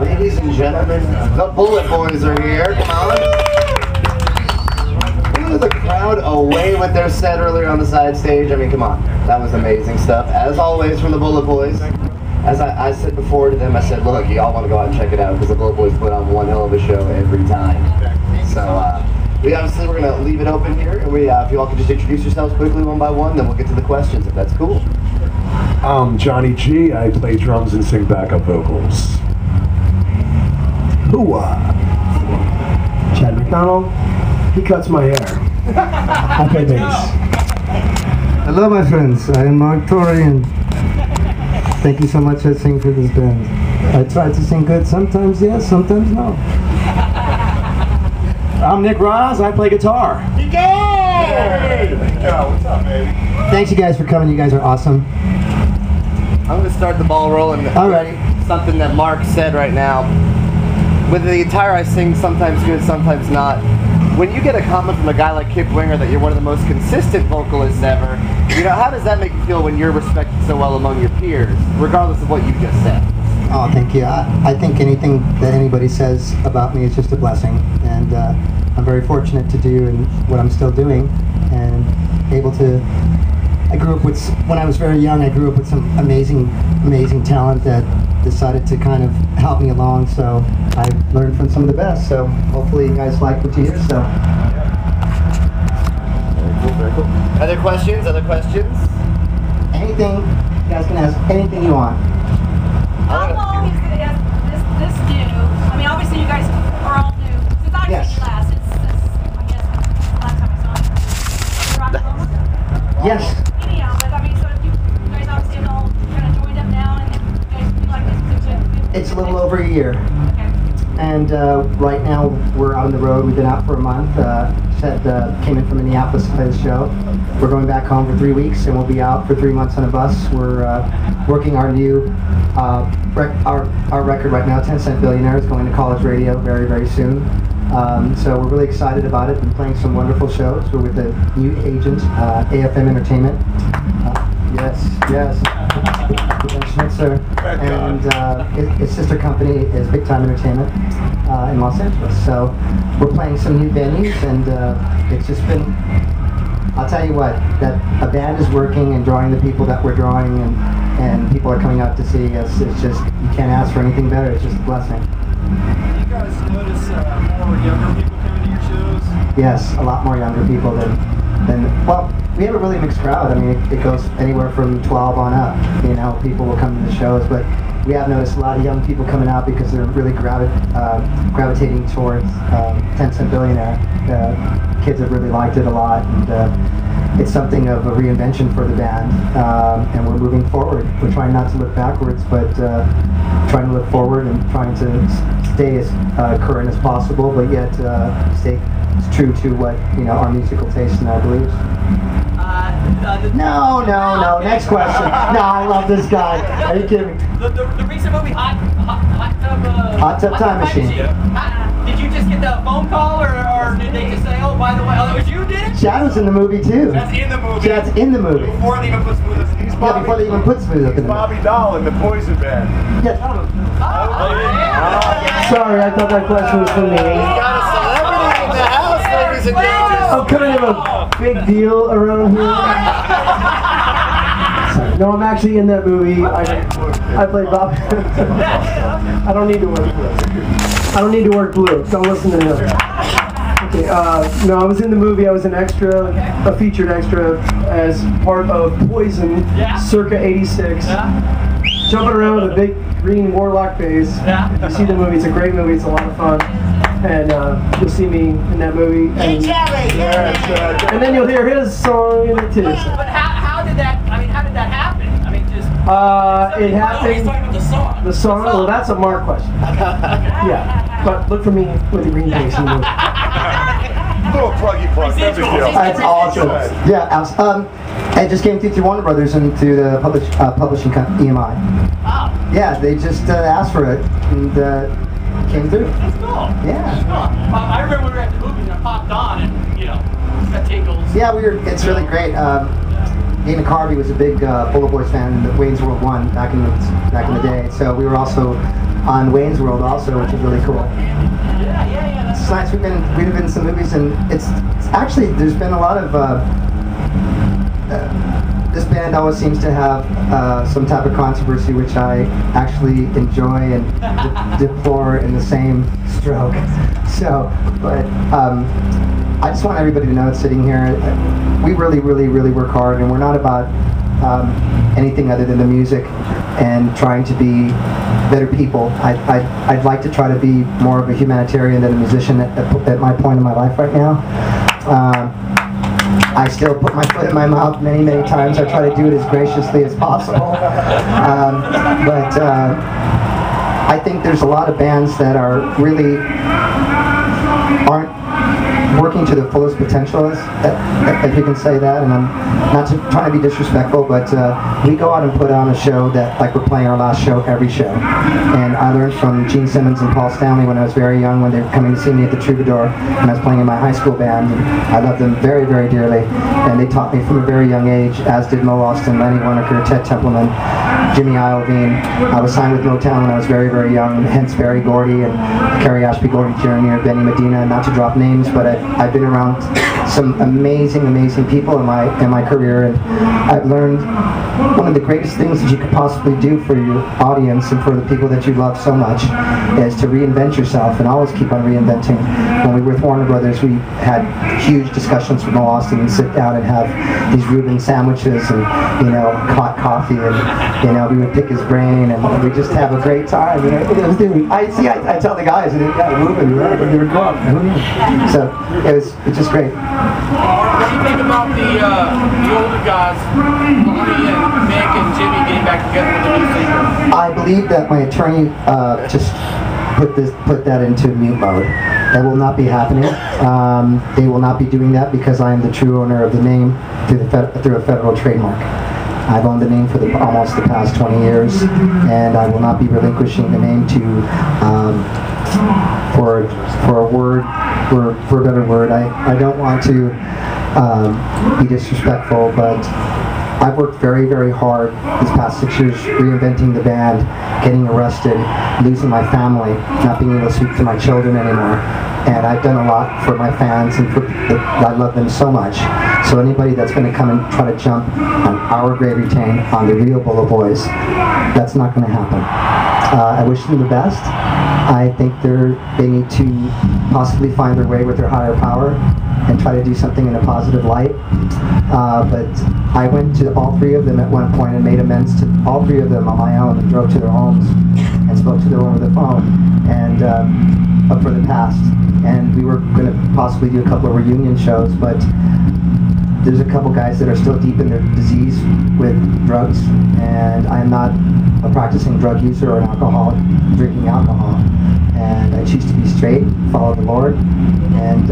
Ladies and gentlemen, the Bullet Boys are here. Come on. Look at the crowd away with their set earlier on the side stage. I mean, come on. That was amazing stuff. As always from the Bullet Boys. As I said before to them, I said, look, y'all want to go out and check it out because the Bullet Boys put on one hell of a show every time. So, we're going to leave it open here. And if you all could just introduce yourselves quickly one by one, then we'll get to the questions, if that's cool. I'm Johnny G. I play drums and sing backup vocals. Hooah! Chad McDonald. He cuts my hair. I play bass. Hello, my friends. I am Mark Torrey, and thank you so much for singing for this band. I try to sing good. Sometimes yes, sometimes no. I'm Nick Roz. I play guitar. Hey! What's up, baby? Thanks, you guys, for coming. You guys are awesome. I'm going to start the ball rolling. Alrighty. Something that Mark said right now. With the guitar, I sing sometimes good, sometimes not. When you get a comment from a guy like Kip Winger that you're one of the most consistent vocalists ever, you know, how does that make you feel when you're respected so well among your peers, regardless of what you just said? Oh, thank you. I think anything that anybody says about me is just a blessing, and I'm very fortunate to do and what I'm still doing, and able to. I grew up with, when I was very young, I grew up with some amazing talent that decided to kind of help me along. So I learned from some of the best. So hopefully you guys like what you hear. So. Very cool, very cool. Other questions? Other questions? Anything, you guys can ask anything you want. How long is this new? I mean, obviously you guys are all new. Since I Yes. was last, it's I guess last time I saw you. Yes. Anyhow, but I mean, so you guys obviously have all kind of joined up now, and you guys feel like this is It's a little over a year. Okay. And right now we're on the road. We've been out for a month. Came in from Minneapolis to play the show. We're going back home for 3 weeks, and we'll be out for 3 months on a bus. We're working our new our record right now. 10 Cent Billionaire is going to college radio very, very soon. So we're really excited about it. Been playing some wonderful shows. We're with the new agent, AFM Entertainment. Yes. Schnitzer, and his sister company is Big Time Entertainment in Los Angeles. So we're playing some new venues, and it's just been, I'll tell you what, that a band is working and drawing the people that we're drawing, and people are coming out to see us. It's just, you can't ask for anything better. It's just a blessing. Do you guys notice more younger people coming to your shows? Yes, a lot more younger people than well, we have a really mixed crowd. I mean, it goes anywhere from 12 on up. You know, people will come to the shows, but we have noticed a lot of young people coming out because they're really gravitating towards 10 Cent Billionaire. Kids have really liked it a lot, and it's something of a reinvention for the band, and we're moving forward. We're trying not to look backwards, but trying to look forward and trying to stay as current as possible, but yet stay true to what, you know, our musical tastes and our beliefs. No. Next question. No, I love this guy. Are you kidding me? The recent movie Hot Tub Time Machine. Did you just get the phone call, or did they just say, oh, by the way, that was you, did it? Chad was in the movie too. That's in the movie. Chad's in the movie. Before they even put Smooth up. Yeah, before they even put Smooth up in the movie. Bobby Dahl in the Poison Band. Yeah. Sorry, I thought that question was for me. Got a celebrity in the house, ladies and gentlemen. I'm kind of a big deal around here. Sorry. No, I'm actually in that movie. I played Bob. I don't need to work blue. I don't need to work blue. Don't listen to him. Okay, no, I was in the movie. I was an extra, a featured extra, as part of Poison, circa '86. Jumping around with a big green warlock bass. If you see the movie, it's a great movie. It's a lot of fun. And you'll see me in that movie. And then you'll hear his song in it too. But how did that? I mean, how did that happen? I mean, just. It happened. He's talking about the song. The song. Well, that's a Mark question. Yeah, but look for me with the green bass in the movie. Little pluggy plug. That's a deal. That's awesome. Yeah, I just came through Warner Brothers and through the publishing company, EMI. Wow. Yeah, they just asked for it and came through. That's cool. Yeah. That's cool. I remember we were at the movie and I popped on and, you know, got tingles. Yeah, it's really great. Dana Carvey was a big Bullet Boys fan in the Wayne's World 1 back in the day. So we were also on Wayne's World also, which is really cool. It's nice. We've been in some movies, and it's actually, there's been a lot of this band always seems to have some type of controversy, which I actually enjoy and deplore in the same stroke. So, but I just want everybody to know, it's sitting here, we really work hard, and we're not about anything other than the music and trying to be better people. I'd like to try to be more of a humanitarian than a musician at my point in my life right now. I still put my foot in my mouth many times. I try to do it as graciously as possible. But I think there's a lot of bands that are really aren't working to their fullest potential, if you can say that, and I'm not trying to be disrespectful, but we go out and put on a show that, like we're playing our last show every show. And I learned from Gene Simmons and Paul Stanley when I was very young, when they were coming to see me at the Troubadour, and I was playing in my high school band, and I loved them very dearly, and they taught me from a very young age, as did Mo Austin, Lenny Waronker, Ted Templeman, Jimmy Iovine. I was signed with Motown when I was very young, hence Barry Gordy and Carrie Ashby Gordy Jr., Benny Medina, not to drop names, but I've been around some amazing people in my career, and I've learned one of the greatest things that you could possibly do for your audience and for the people that you love so much is to reinvent yourself and always keep on reinventing. When we were with Warner Brothers, we had huge discussions with Mo Austin and sit down and have these Reuben sandwiches and, you know, hot coffee, and, you know, we would pick his brain and we just have a great time. You know, I tell the guys, yeah, Reuben, you were drunk. So it's just great. What do you think about the older guys, Lonnie and Mick and Jimmy, getting back together with the new singer? I believe that my attorney just put that into mute mode. That will not be happening. They will not be doing that because I am the true owner of the name through a federal trademark. I've owned the name for almost the past 20 years, and I will not be relinquishing the name to for a better word. I don't want to be disrespectful, but I've worked very hard these past 6 years reinventing the band, getting arrested, losing my family, not being able to speak to my children anymore. And I've done a lot for my fans, and I love them so much. So anybody that's going to come and try to jump on our gravy train, on the real BulletBoys, that's not going to happen. I wish them the best. I think they need to possibly find their way with their higher power and try to do something in a positive light. But I went to all three of them at one point and made amends to all three of them on my own and drove to their homes and spoke to them over the phone and for the past. And we were going to possibly do a couple of reunion shows, but there's a couple guys that are still deep in their disease with drugs, and I'm not a practicing drug user or an alcoholic drinking alcohol, and I choose to be straight, follow the Lord, and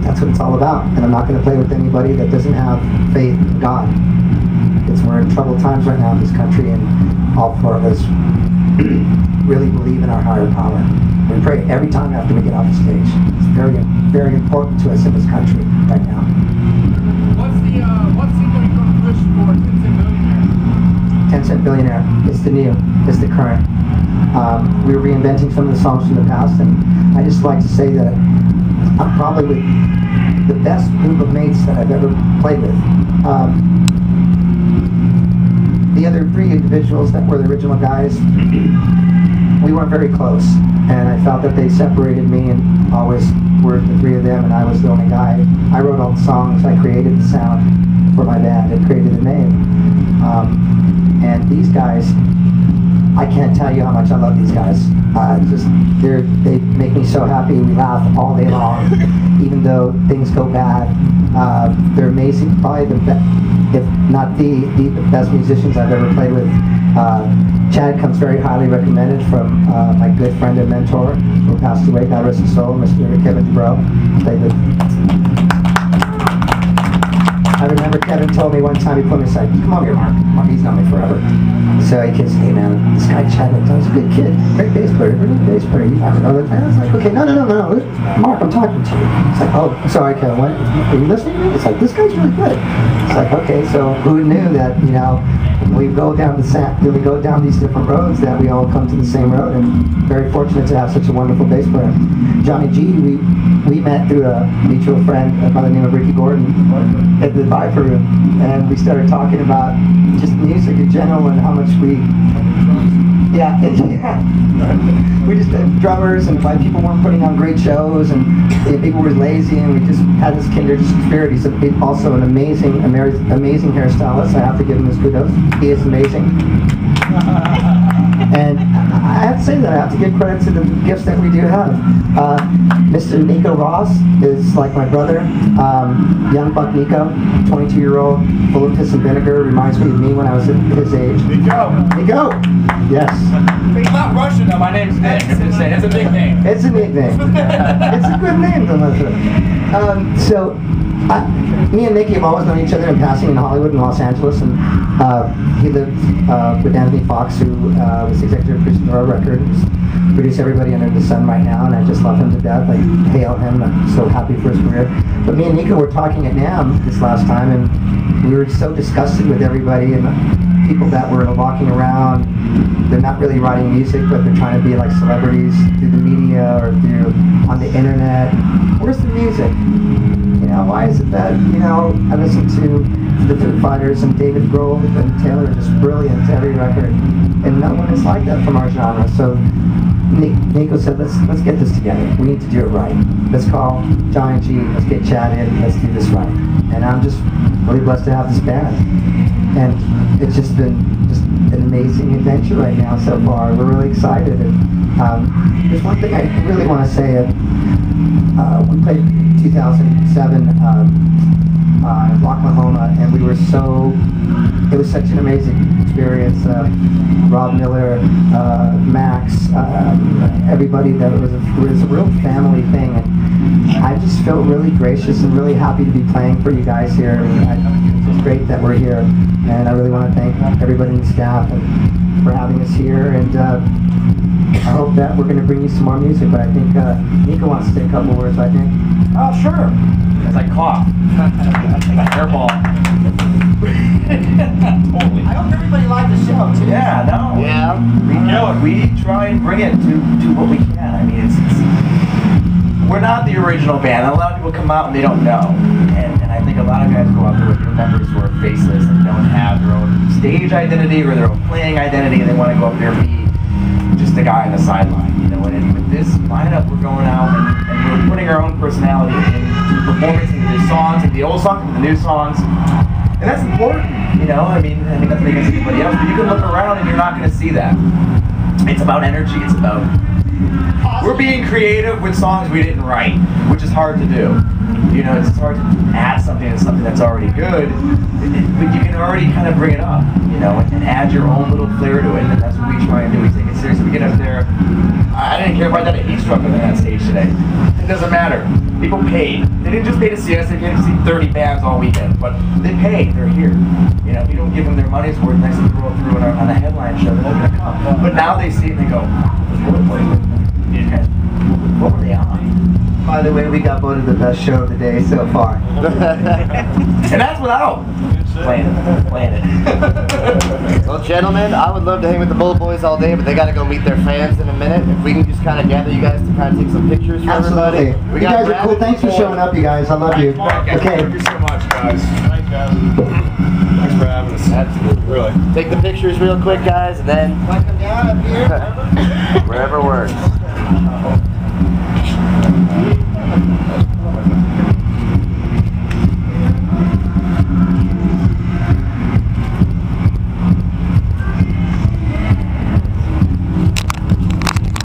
that's what it's all about. And I'm not going to play with anybody that doesn't have faith in God. We're in troubled times right now in this country, and all four of us really believe in our higher power. We pray every time after we get off the stage. It's very important to us in this country right now. What's single you're going to push for 10 Cent Billionaire? 10 Cent Billionaire. It's the new. It's the current. We're reinventing some of the songs from the past, and I just like to say that I'm probably with the best group of mates that I've ever played with. The other three individuals that were the original guys, we weren't very close, and I felt that they separated me and always were the three of them, and I was the only guy. I wrote all the songs, I created the sound for my band, and created the name. And these guys, I can't tell you how much I love these guys. They make me so happy. We laugh all day long, even though things go bad. They're amazing, probably the best, if not the best musicians I've ever played with. Chad comes very highly recommended from my good friend and mentor who passed away, God rest his soul, Mr. Kevin Dubrow. Played with. I remember remember Kevin told me one time, he put me aside, come over here, Mark, he's known me forever. So he says, hey man, this guy Chad, he's a good kid, great bass player, really good bass player. You have to know that. And I was like, okay, no, Mark, I'm talking to you. It's like, oh, sorry, Kevin, what? Are you listening to me? It's like, this guy's really good. It's like, okay, so who knew that, you know, when we go down these different roads, that we all come to the same road, and very fortunate to have such a wonderful bass player. Johnny G, we met through a mutual friend by the name of Ricky Gordon at the Viper Room, and we started talking about just music in general and how much we just had drummers, and why people weren't putting on great shows, and people were lazy, and we just had this kindred spirit. He's also an amazing hairstylist. I have to give him his kudos. He is amazing. And I have to say that I have to give credit to the gifts that we do have. Mr. Nico Ross is like my brother. Young Buck Nico, 22-year-old, full of piss and vinegar, reminds me of me when I was at his age. Nico! Yes. It's not Russian though, my name's Nick. It's a nickname. It's a nickname. It's a good name to listen. So, me and Nicky have always known each other in passing in Hollywood and Los Angeles, and he lived with Anthony Fox, who was the executive producer of our record, produce everybody under the sun right now, and I just love him to death. I hail him. I'm so happy for his career. But me and Nico were talking at NAMM this last time, and we were so disgusted with everybody and people that were walking around. They're not really writing music, but they're trying to be like celebrities through the media or through on the internet. Where's the music? You know, why is it that, you know, I listen to the Foo Fighters and David Grohl and Taylor are just brilliant to every record, and no one is like that from our genre. So Nico said, let's get this together. We need to do it right. Let's call Johnny G. Let's get Chad in. Let's do this right. And I'm just really blessed to have this band. And it's just been an amazing adventure right now so far. We're really excited. And there's one thing I really want to say. We played 2007 in Oklahoma, and we were it was such an amazing experience. Rob Miller, Max, everybody, that it was a real family thing. And I just feel really gracious and really happy to be playing for you guys here. It's just great that we're here, and I really want to thank everybody in the staff for having us here. And I hope that we're going to bring you some more music, but I think Nico wants to say a couple words, I think. Oh, sure. As I cough. Airball. Totally. I hope everybody liked the show, too. Yeah, no. Yeah. We know it. We try and bring it to what we can. I mean, it's we're not the original band. A lot of people come out and they don't know. And I think a lot of guys go out there with new members who are faceless and don't have their own stage identity or their own playing identity, and they want to go up there and be just a guy on the sideline, you know. And with this lineup, we're going out and we're putting our own personality into performance, into the songs, into the old songs, into the new songs. And that's important, you know. I mean, I think that's what against anybody else, but you can look around and you're not going to see that. It's about energy. It's about we're being creative with songs we didn't write, which is hard to do. You know, it's hard to add something to something that's already good, but you can already kind of bring it up, you know, and add your own little flair to it. And that's what we try and do. We take it seriously. We get up there. I didn't care if I did a heat stroke on that stage today. It doesn't matter. People paid. They didn't just pay to see us. They came to see 30 bands all weekend, but they paid. They're here. You know, if you don't give them their money's worth next to roll through on a headline show, they're not going to come. But now they see it and they go, what were they on? By the way, we got voted the best show of the day so far. And that's without playing it. Well, gentlemen, I would love to hang with the BulletBoys all day, but they got to go meet their fans in a minute. If we can just kind of gather you guys to kind of take some pictures for Absolutely. everybody. You guys are cool. Thanks for showing up, you guys. I love you. Okay. Thank you so much, guys. Thanks, guys. Thanks for having us. Absolutely. Really. Take the pictures real quick, guys, and then Want to come down up here? wherever works.